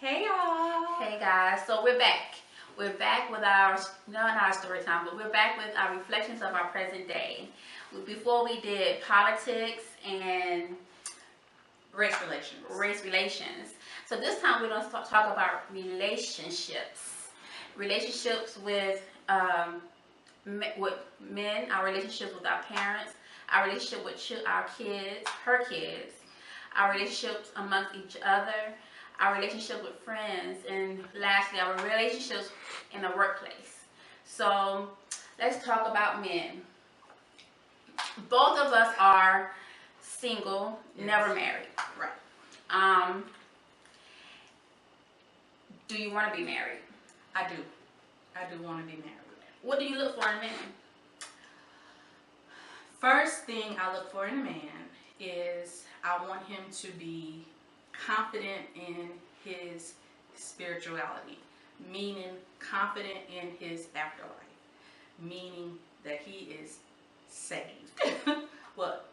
Hey y'all. Hey guys, so we're back. We're back with our, not our story time, but we're back with our reflections of our present day. Before we did politics and Race relations. So this time we're going to talk about relationships. Relationships with men, our relationships with our parents, our relationship with our kids, her kids, our relationships amongst each other, our relationship with friends, and lastly, our relationships in the workplace. So let's talk about men. Both of us are single, yes. Never married. Right. Do you want to be married? I do. I do want to be married. What do you look for in a man? First thing I look for in a man is I want him to be confident in his spirituality, meaning confident in his afterlife, meaning that he is saved. what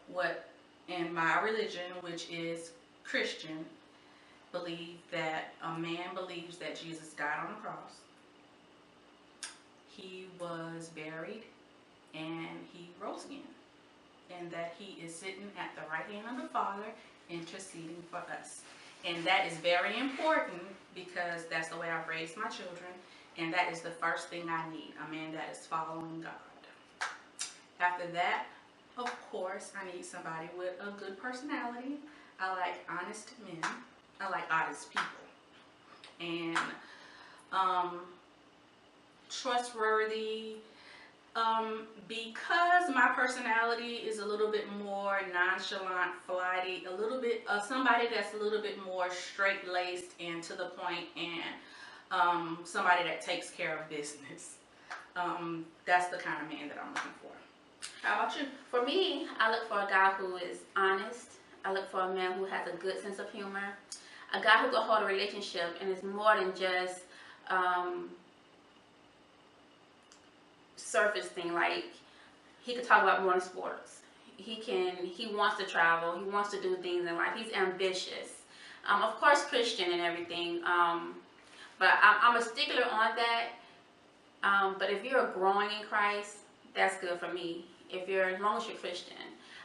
in my religion, which is Christian, believe that a man believes that Jesus died on the cross, he was buried, and he rose again, and that he is sitting at the right hand of the Father interceding for us. And that is very important because that's the way I've raised my children, and that is the first thing I need, a man that is following God. After that, of course, I need somebody with a good personality. I like honest men. I like honest people. And trustworthy, because my personality is a little bit more nonchalant, flighty, a little bit of somebody that's a little bit more straight-laced and to the point, and somebody that takes care of business. That's the kind of man that I'm looking for. How about you? For me, I look for a guy who is honest. I look for a man who has a good sense of humor. A guy who can hold a relationship and is more than just surface thing. Like, he could talk about more than sports. He wants to travel. He wants to do things in life. He's ambitious. Of course, Christian and everything. But I'm a stickler on that. But if you're growing in Christ, that's good for me. As long as you're Christian.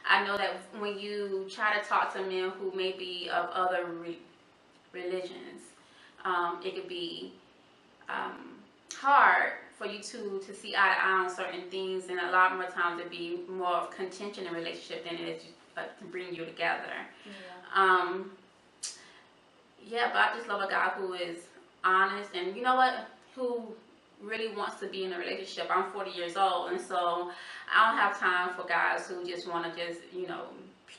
I know that when you try to talk to men who may be of other religions, it could be hard for you to see eye to eye on certain things, and a lot more times it'd be more of contention in a relationship than it is to bring you together. Yeah. But I just love a guy who is honest, and you know what, who really wants to be in a relationship. I'm 40 years old, and so I don't have time for guys who just want to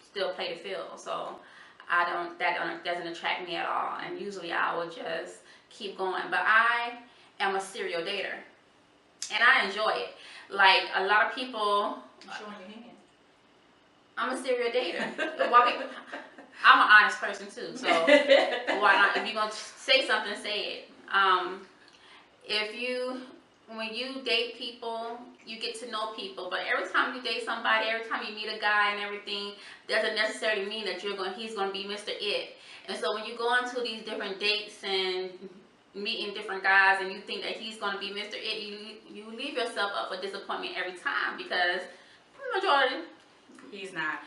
still play the field. So that doesn't attract me at all, and usually I will just keep going. But I am a serial dater, and I enjoy it. Like a lot of people, showing your hand. I'm a serial dater. I'm an honest person too, so why not? If you're gonna say something, say it. When you date people, you get to know people, but every time you date somebody, every time you meet a guy and everything, doesn't necessarily mean that he's going to be Mr. It. And so when you go into these different dates and meeting different guys and you think that he's going to be Mr. It, you leave yourself up for disappointment every time, because majority, he's not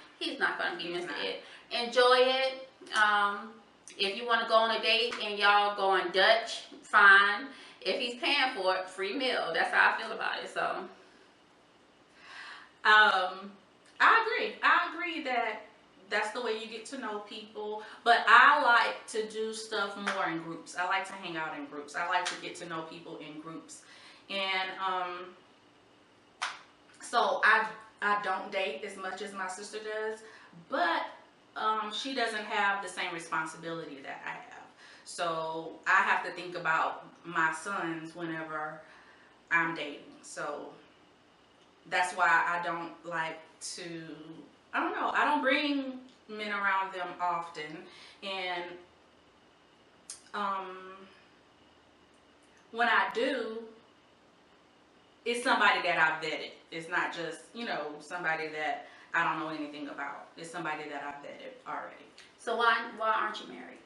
going to be Mr. It. Enjoy it. If you want to go on a date and y'all going Dutch, fine. If he's paying for it, free meal. That's how I feel about it. So, I agree that that's the way you get to know people. But I like to do stuff more in groups. I like to hang out in groups. I like to get to know people in groups. And so I don't date as much as my sister does, but she doesn't have the same responsibility that I have. So I have to think about my sons whenever I'm dating. So that's why I don't like to, I don't bring men around them often. And when I do, it's somebody that I've vetted. It's not just, somebody that I don't know anything about. It's somebody that I've vetted already. So why aren't you married?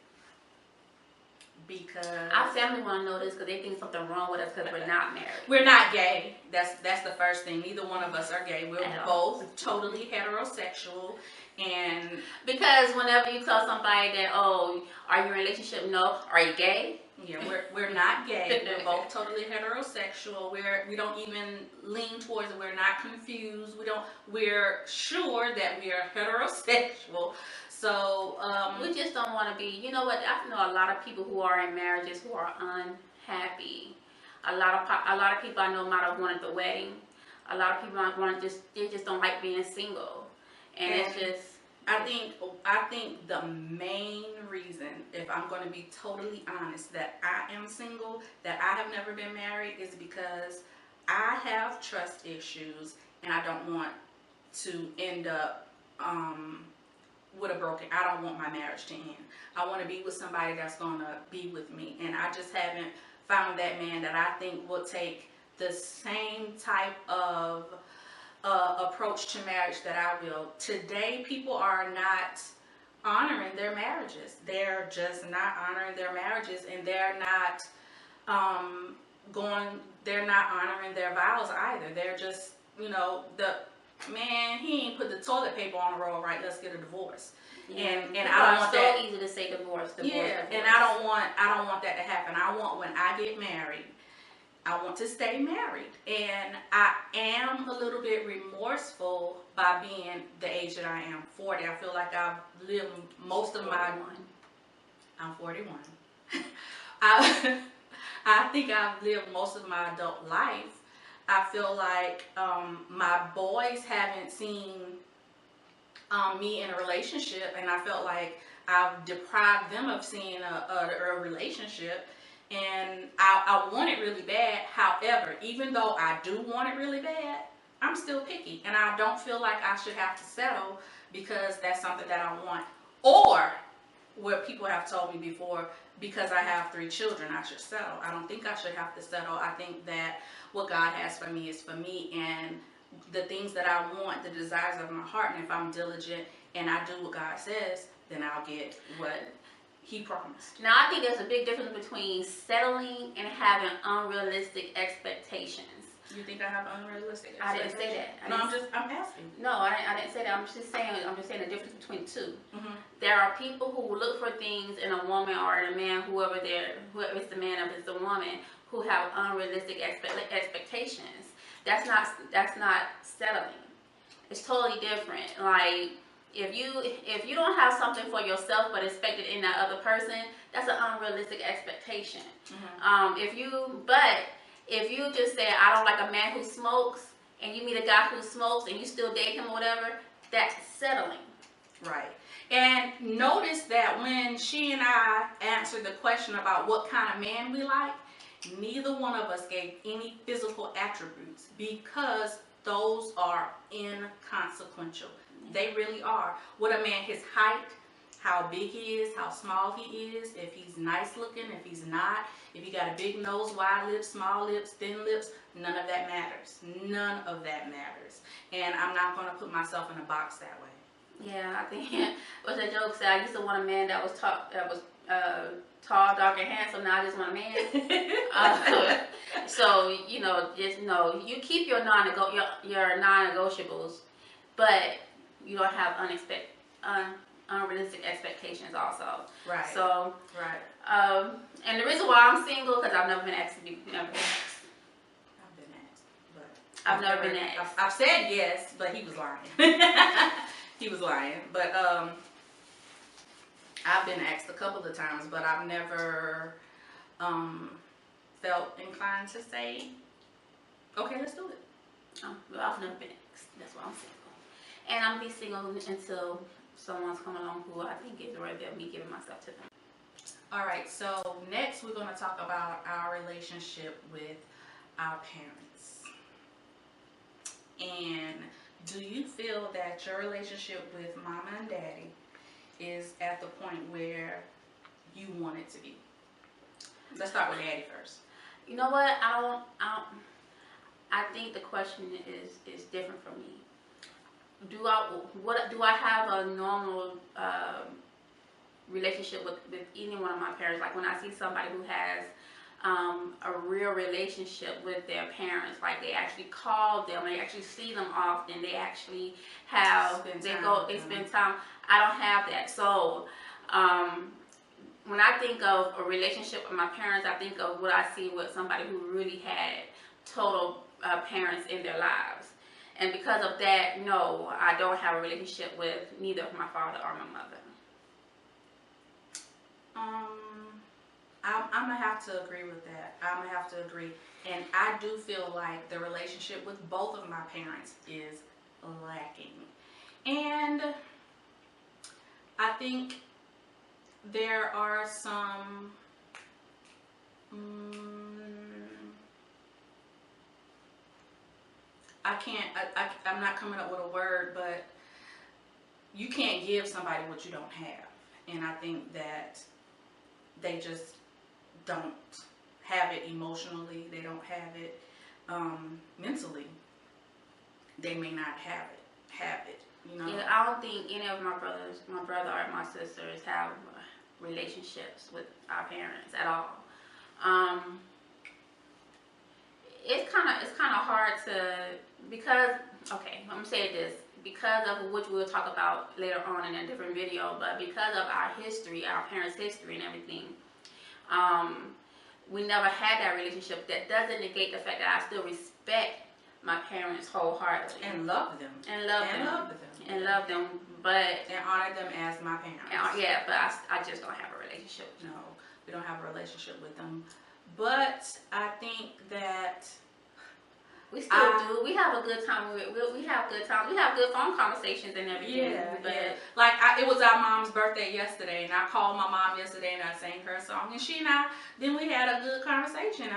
because our family want to know this because they think something wrong with us because we're not married. We're not gay. That's the first thing. Neither one of us are gay. We're At all. both totally heterosexual. And because whenever you tell somebody that, oh, are you in a relationship? No. Are you gay? yeah, we're not gay. We're both totally heterosexual. We don't even lean towards it. We're not confused. We're sure that we are heterosexual. So we just don't want to be. You know what? I know a lot of people who are in marriages who are unhappy. A lot of people I know might have wanted the wedding. A lot of people they just don't like being single. And it's just, I think the main reason, if I'm going to be totally honest, that I am single, that I have never been married, is because I have trust issues and I don't want to end up with a broken. I don't want my marriage to end. I want to be with somebody that's going to be with me, and I just haven't found that man that I think will take the same type of approach to marriage that I will. Today, people are not honoring their marriages. They're just not honoring their marriages, and they're not they're not honoring their vows either. They're just, man, he ain't put the toilet paper on the roll right, let's get a divorce. yeah. And I don't want so that. easy to say divorce. Yeah, and I don't want that to happen. I want, when I get married, I want to stay married. And I am a little bit remorseful by being the age that I am, 40. I feel like I've lived most of my... I'm 41. I think I've lived most of my adult life. I feel like my boys haven't seen me in a relationship, and I felt like I've deprived them of seeing a relationship. And I want it really bad. However, even though I do want it really bad, I'm still picky. And I don't feel like I should have to settle because that's something that I want. Or what people have told me before, because I have 3 children, I should settle. I don't think I should have to settle. I think that what God has for me is for me. And the things that I want, the desires of my heart, and if I'm diligent and I do what God says, then I'll get what He promised. Now, I think there's a big difference between settling and having unrealistic expectations. You think I have unrealistic expectations? I didn't say that. I'm asking. No, I didn't say that. I'm just saying the difference between the two. Mm-hmm. There are people who look for things in a woman or in a man, whoever it's the man or it's the woman, who have unrealistic expectations. That's not settling. It's totally different. Like, if you don't have something for yourself but expect it in that other person, that's an unrealistic expectation. Mm-hmm. If you just say, I don't like a man who smokes, and you meet a guy who smokes and you still date him or whatever, that's settling. Right. And notice that when she and I answered the question about what kind of man we like, neither one of us gave any physical attributes, because those are inconsequential. They really are. What a man, his height, how big he is, how small he is, if he's nice looking, if he's not, if he got a big nose, wide lips, small lips, thin lips, none of that matters. None of that matters. And I'm not going to put myself in a box that way. Yeah, I think what's that joke said? I used to want a man that was tall, dark, and handsome. Now I just want a man. So just know you keep your non-negotiables, but you don't have unrealistic expectations also. Right. So right. And the reason why I'm single, because I've never been asked to be. Never been asked. I've been asked, but I've never been asked. I've said yes, but he was lying. He was lying. But I've been asked a couple of times, but I've never felt inclined to say, okay, let's do it. Well, I've never been asked. That's why I'm single. And I'm going to be single until someone's coming along who I think is worthy of me giving myself to them. All right, so next we're going to talk about our relationship with our parents. And do you feel that your relationship with mama and daddy is at the point where you want it to be? Let's start with daddy first. You know what? I think the question is different for me. Do I have a normal relationship with any one of my parents. Like when I see somebody who has a real relationship with their parents, like they actually call them, they actually see them often, they actually have, they spend time. I don't have that. So when I think of a relationship with my parents, I think of what I see with somebody who really had total parents in their lives. And because of that, no, I don't have a relationship with neither my father or my mother. I'm gonna have to agree with that. I'm gonna have to agree. And I do feel like the relationship with both of my parents is lacking. And I think there are some I'm not coming up with a word, but you can't give somebody what you don't have. And I think that they just don't have it emotionally. They don't have it mentally. They may not have it. You know? Yeah, I don't think any of my brother or my sisters have relationships with our parents at all. It's kind of hard to, because, okay, I'm gonna say this, because of which we'll talk about later on in a different video, but because of our history, our parents' history and everything, we never had that relationship. That doesn't negate the fact that I still respect my parents wholeheartedly. And love them. And love them, but... And honor them as my parents. Yeah, but I just don't have a relationship. No, we don't have a relationship with them. But I think that... We still do. We have a good time. We have good time. We have good phone conversations and everything. Yeah, but like it was our mom's birthday yesterday, and I called my mom yesterday, and I sang her a song, and she and I, then we had a good conversation.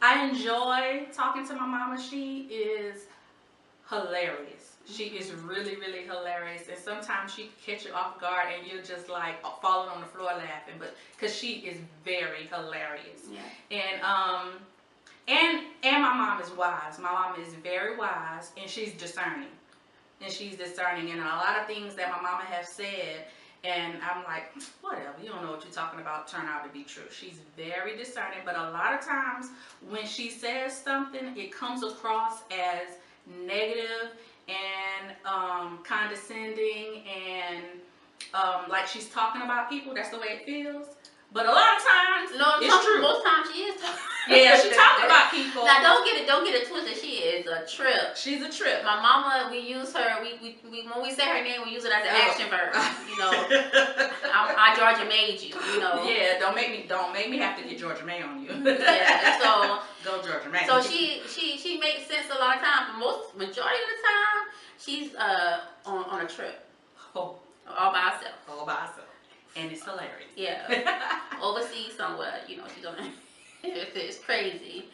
I enjoy talking to my mama. She is hilarious. She is really, really hilarious, and sometimes she can catch you off guard, and you're just like falling on the floor laughing, but because she is very hilarious. Yeah. And my mom is wise. My mom is very wise, and she's discerning. And a lot of things that my mama has said, and I'm like, whatever, you don't know what you're talking about, turn out to be true. She's very discerning, but a lot of times when she says something, it comes across as negative and condescending and like she's talking about people. That's the way it feels. But a lot of times, it's true. Most times she is talking. Yeah, she talking about people. Now don't get it twisted. She is a trip. She's a trip. My mama, we use her. We when we say her name, we use it as an action verb. You know, I Georgia made you. You know. Yeah, don't make me have to get Georgia May on you. Yeah, so go Georgia May. So she makes sense a lot of times. But majority of the time, she's on a trip. Oh. All by herself. All by herself. And it's hilarious. Yeah. Overseas somewhere, you know, she's gonna. It's crazy.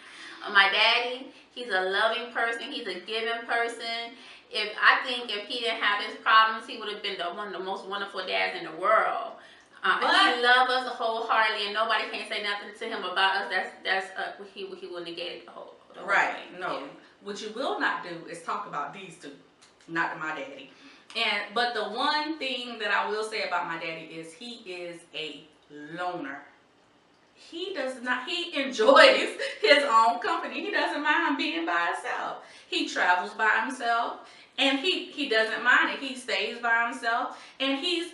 My daddy, he's a loving person. He's a giving person. I think if he didn't have his problems, he would have been one of the most wonderful dads in the world. He loves us wholeheartedly, and nobody can say nothing to him about us. He will negate the whole right. Thing. No, yeah. What you will not do is talk about these two, not my daddy. But the one thing that I will say about my daddy is he is a loner. He enjoys his own company. He doesn't mind being by himself. He travels by himself, and he doesn't mind it. He stays by himself, and he's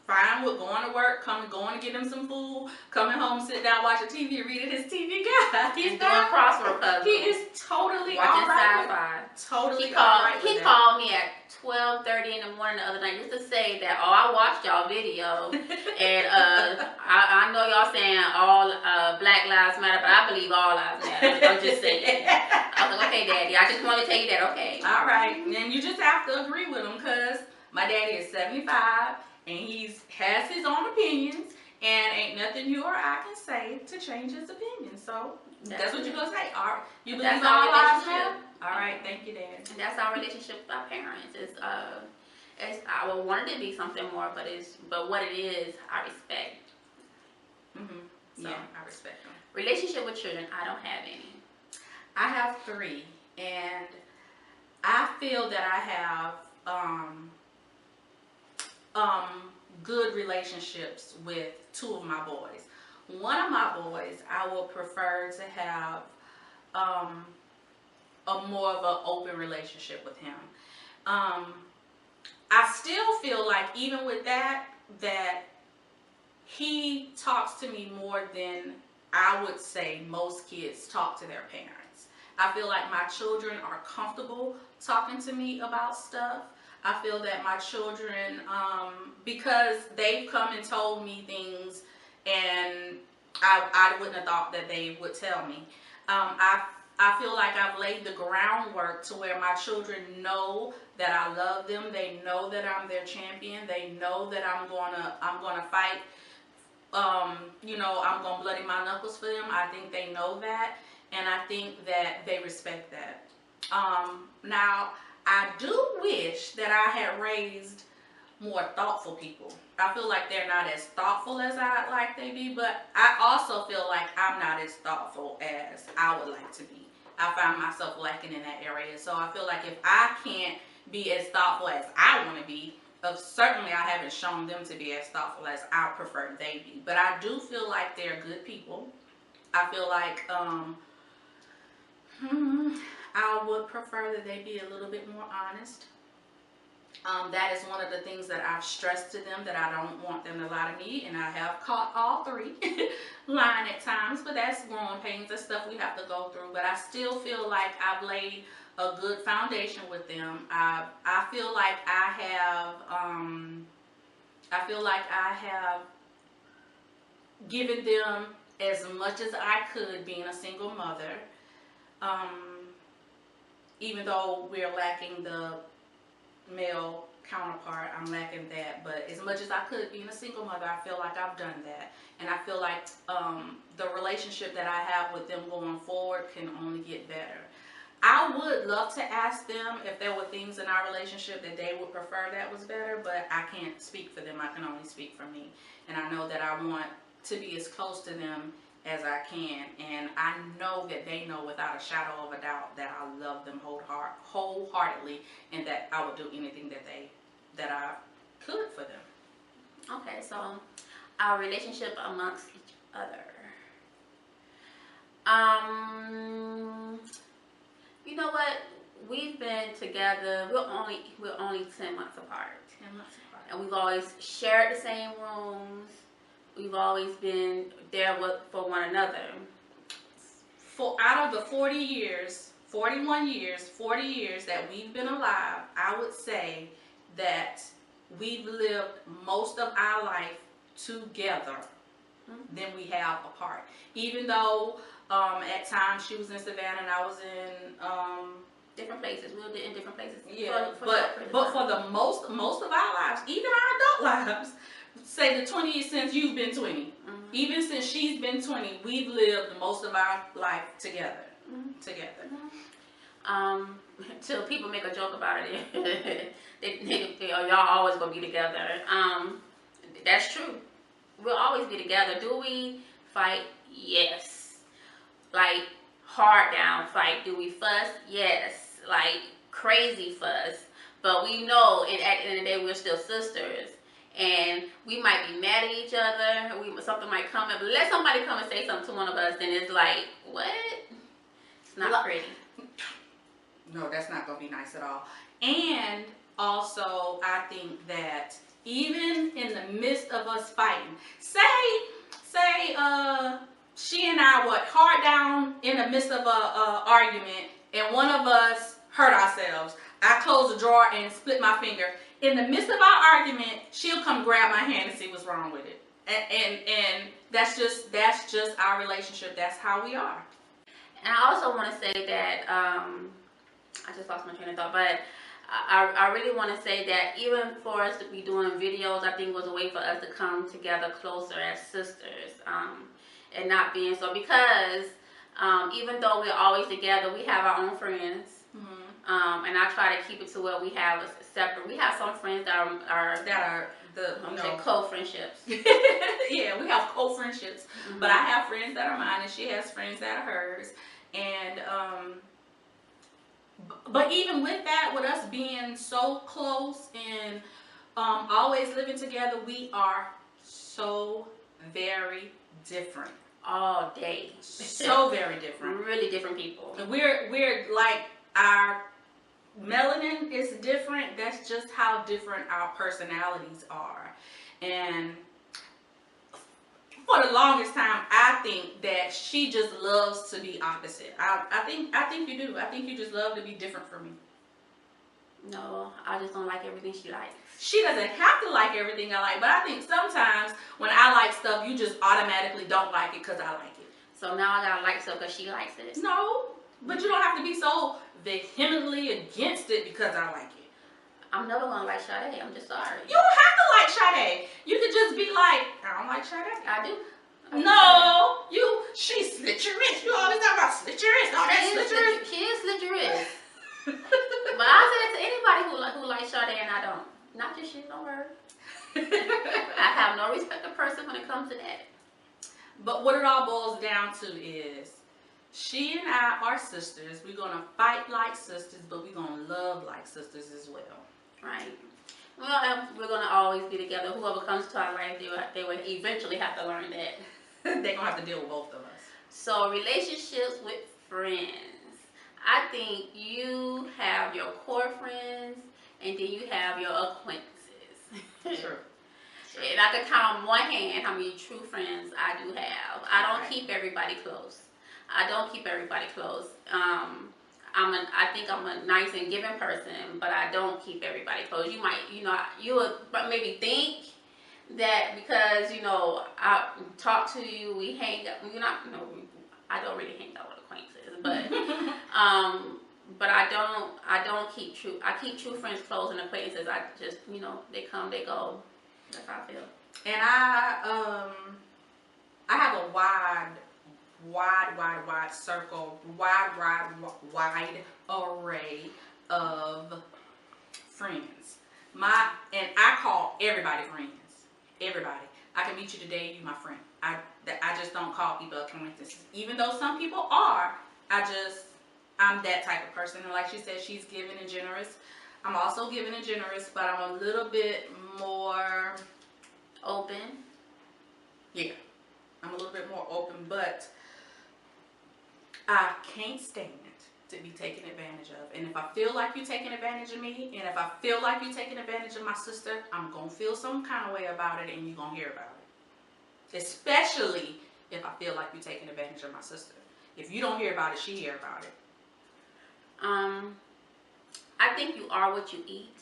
fine with going to work, going to get him some food, coming home, sit down, watching TV, reading his TV guide. He's doing crossword puzzles. He is totally watching sci-fi. Totally he called me at 12:30 in the morning the other night just to say that, I watched y'all video, and I know y'all saying all Black Lives Matter, but I believe all lives matter. I'm just saying. I was like, okay, Daddy, I just wanted to tell you that, okay. All right, and you just have to agree with him, because my daddy is 75, and he has his own opinions, and ain't nothing you or I can say to change his opinion. So that's what you're gonna say. All right, you believe all lives matter? All right, thank you, Dad. And that's our relationship with our parents. I would want it to be something more, but what it is, I respect. So, yeah, I respect them. Relationship with children, I don't have any. I have 3, and I feel that I have good relationships with two of my boys. One of my boys, I would prefer to have a more of an open relationship with him. I still feel like even with that he talks to me more than I would say most kids talk to their parents. I feel like my children are comfortable talking to me about stuff. I feel that my children, because they've come and told me things and I wouldn't have thought that they would tell me. I feel like I've laid the groundwork to where my children know that I love them. They know that I'm their champion. They know that I'm gonna fight. I'm gonna bloody my knuckles for them. I think they know that, and I think that they respect that. Now, I do wish that I had raised more thoughtful people. I feel like they're not as thoughtful as I'd like they be, but I also feel like I'm not as thoughtful as I would like to be. I find myself lacking in that area. So I feel like if I can't be as thoughtful as I want to be, certainly I haven't shown them to be as thoughtful as I prefer they be. But I do feel like they're good people. I feel like I would prefer that they be a little bit more honest. That is one of the things that I've stressed to them, that I don't want them to lie to me, and I have caught all three lying at times, but that's growing pains. That's stuff we have to go through. But I still feel like I've laid a good foundation with them. I feel like I have given them as much as I could being a single mother. Even though we're lacking the male counterpart, I'm lacking that, but as much as I could being a single mother, I feel like I've done that. And I feel like the relationship that I have with them going forward can only get better. I would love to ask them if there were things in our relationship that they would prefer that was better, but I can't speak for them. I can only speak for me. And I know that I want to be as close to them as I can, and I know that they know without a shadow of a doubt that I love them wholeheartedly, and that I would do anything that I could for them. Okay, so our relationship amongst each other. You know what? We've been together. We're only 10 months apart. 10 months apart. And we've always shared the same rooms. We've always been there for one another. Out of the 40 years that we've been alive, I would say that we've lived most of our life together than we have apart. Even though at times she was in Savannah and I was in different places. We lived in different places. Yeah, but for the most of our lives, even our adult lives, say the 20 years since you've been 20, even since she's been 20, we've lived most of our life together. Till people make a joke about it, y'all always gonna be together. That's true. We'll always be together. Do we fight? Yes. Like hard down fight. Do we fuss? Yes. Like crazy fuss. But we know, and at the end of the day, we're still sisters. And we might be mad at each other. Something might come up. But let somebody come and say something to one of us, then it's like, what? It's not pretty. No, that's not going to be nice at all. And also, I think that even in the midst of us fighting, say she and I were hard down in the midst of a argument, and one of us hurt ourselves. I closed the drawer and split my finger. In the midst of our argument, she'll come grab my hand and see what's wrong with it. And that's just our relationship. That's how we are. And I also want to say that I just lost my train of thought, but I really want to say that even for us to be doing videos, I think was a way for us to come together closer as sisters, and not being so, because even though we're always together, we have our own friends. And I try to keep it to where we have a separate. We have some friends that are co-friendships. Yeah, we have co-friendships. But I have friends that are mine, and she has friends that are hers. And but even with that, with us being so close and always living together, we are so very different. All day. So very different. Really different people. We're like, our melanin is different. That's just how different our personalities are. And for the longest time, I think that she just loves to be opposite. I think you do. I think you just love to be different from me. No, I just don't like everything she likes. She doesn't have to like everything I like, but I think sometimes when I like stuff, you just automatically don't like it because I like it. So now I gotta like stuff because she likes it? No, but you don't have to be so vehemently against it because I like it. I'm never gonna like Sade. I'm just sorry. You don't have to like Sade. You could just be like, I don't like Sade. I do. No, she slit your wrist. You always talk about slit your wrist. All that slit your wrist. She is slit your wrist. But I say that to anybody who likes Sade, and I don't. Not just you, don't worry. I have no respect of person when it comes to that. But what it all boils down to is, she and I are sisters. We're gonna fight like sisters, but we're gonna love like sisters as well. Right. Well, we're gonna always be together. Whoever comes to our life, they will eventually have to learn that. They're gonna have to deal with both of us. So relationships with friends. I think you have your core friends, and then you have your acquaintances. True. And I could count on one hand how many true friends I do have. I don't keep everybody close. I think I'm a nice and giving person, but I don't keep everybody close. You would maybe think that because, I talk to you, we hang up. I don't really hang out with acquaintances, but I don't keep true. I keep true friends close and acquaintances. I just, they come, they go. That's how I feel. And I have a wide circle, wide array of friends. And I call everybody friends. Everybody. I can meet you today, you my friend. I just don't call people acquaintances. Even though some people are, I'm that type of person. And like she said, she's giving and generous. I'm also giving and generous, but I'm a little bit more open. Yeah, I'm a little bit more open, but I can't stand to be taken advantage of. And if I feel like you're taking advantage of me, and if I feel like you're taking advantage of my sister, I'm going to feel some kind of way about it, and you're going to hear about it. Especially if I feel like you're taking advantage of my sister. If you don't hear about it, she hear about it. I think you are what you eat.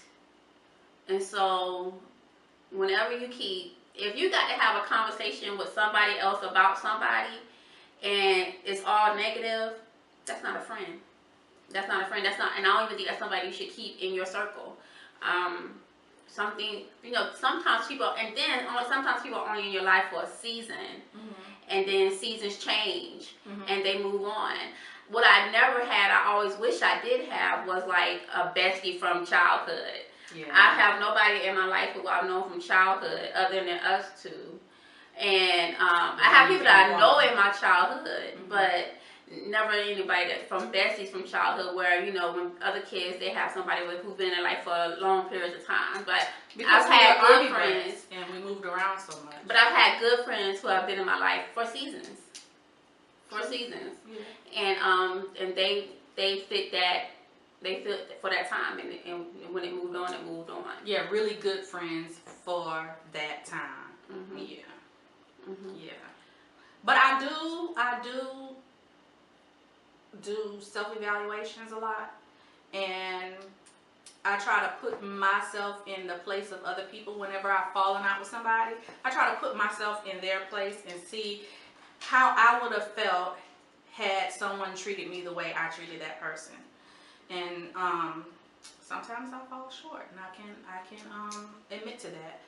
And so whenever if you got to have a conversation with somebody else about somebody and it's all negative, that's not a friend. And I don't even think that's somebody you should keep in your circle. Sometimes people are only in your life for a season, and then seasons change, and they move on. What I never had, I always wish I did have, was like a bestie from childhood. Yeah. I have nobody in my life who I've known from childhood other than us two. And I have people that I know in my childhood, but never anybody from besties from childhood where, when other kids, they have somebody who's been in their life for long periods of time. But because I've had good friends. And we moved around so much. But I've had good friends who have been in my life for seasons. Yeah. And they fit that. They fit for that time, and when it moved on, it moved on. Yeah, really good friends for that time. Yeah. Yeah. But I do self-evaluations a lot, and I try to put myself in the place of other people. Whenever I've fallen out with somebody, I try to put myself in their place and see how I would have felt had someone treated me the way I treated that person. And sometimes I fall short, and I can admit to that.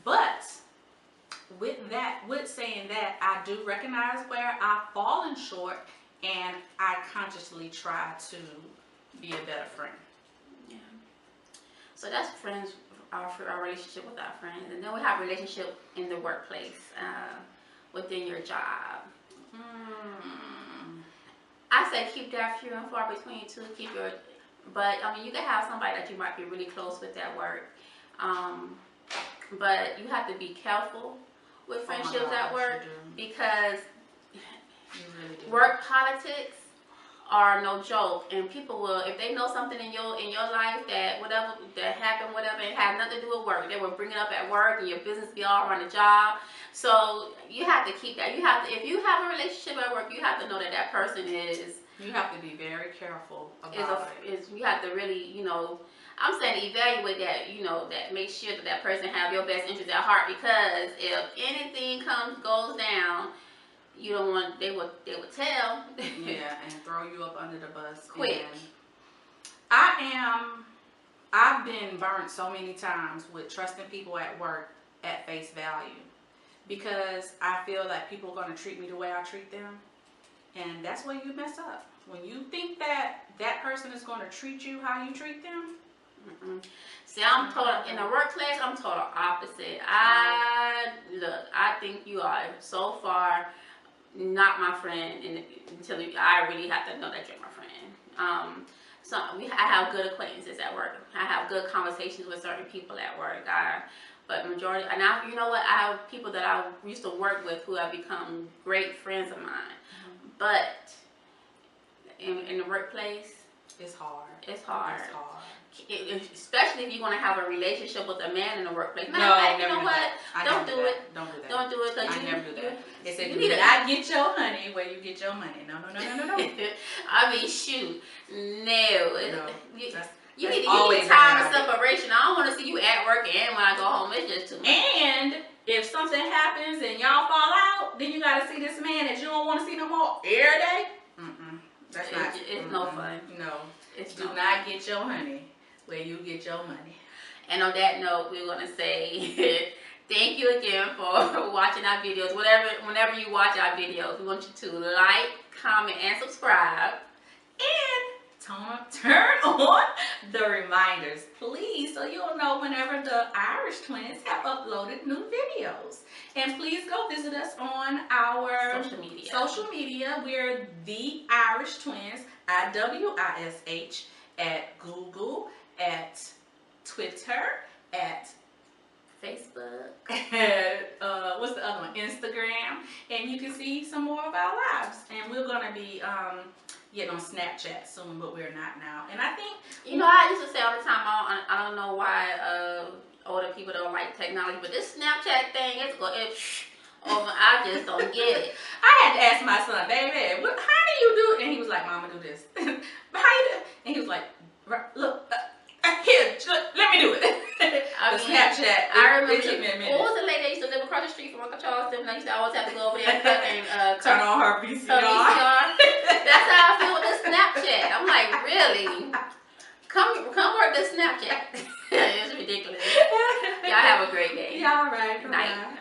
But with saying that, I do recognize where I've fallen short, and I consciously try to be a better friend. Yeah. So that's friends, our relationship with our friends, and then we have a relationship in the workplace, within your job. I say keep that few and far between too. But you can have somebody that you might be really close with at work. But you have to be careful with friendships at work because You really do. work politics are no joke, and people will, if they know something in your life that whatever that happened, whatever, it had nothing to do with work, they will bring it up at work, and your business be all around the job. So you have to keep that. You have to, if you have a relationship at work, you have to know that that person is. You have to be very careful about it. You have to really, you know, I'm saying evaluate that, you know, that make sure that that person have your best interest at heart, because if anything goes down, you don't want, they would tell. Yeah, and throw you up under the bus. Quick. And I've been burnt so many times with trusting people at work at face value, because I feel like people are going to treat me the way I treat them, and that's where you mess up. When you think that that person is going to treat you how you treat them. See, I'm total in the workplace. I'm total opposite. I think you are so far not my friend until I really have to know that you're my friend. So I have good acquaintances at work. I have good conversations with certain people at work. But majority, and you know what? I have people that I used to work with who have become great friends of mine. But in the workplace, it's hard. It's hard. It's hard. Especially if you want to have a relationship with a man in the workplace. No, I you know what? Don't do it. Don't do that. Don't do it, because I never do that. They said, you do not get your honey where you get your money. No. I mean, shoot. No. You need time of separation. I don't want to see you at work and when I go home. It's just too much. And if something happens and y'all fall out, then you got to see this man that you don't want to see no more every day. That's not. It's no fun. No. Do no not get your honey where you get your money. And on that note, we're going to say thank you again for watching our videos. Whenever you watch our videos, we want you to like, comment, and subscribe. And turn on the reminders, please, so you'll know whenever the Irish twins have uploaded new videos. And please go visit us on our social media. We're the Irish Twins, IWISH, at Google, at Twitter, at Facebook, and what's the other one? Instagram. And you can see some more of our lives. And we're gonna be getting on Snapchat soon, but we're not now. And I think, you know, I used to say all the time, I don't know why older people don't like technology, but this Snapchat thing, I just don't get it. I had to ask my son, baby, how do you do it? And he was like, Mama, do this. How you do it? And he was like, look, here, let me do it. Snapchat. I remember. What was the lady that used to live across the street from Uncle Charleston? I used to always have to go over there and turn on her VCR. That's how I feel with the Snapchat. I'm like, really? Come work the Snapchat. It's ridiculous. Y'all have a great day. Yeah, all right. Good night.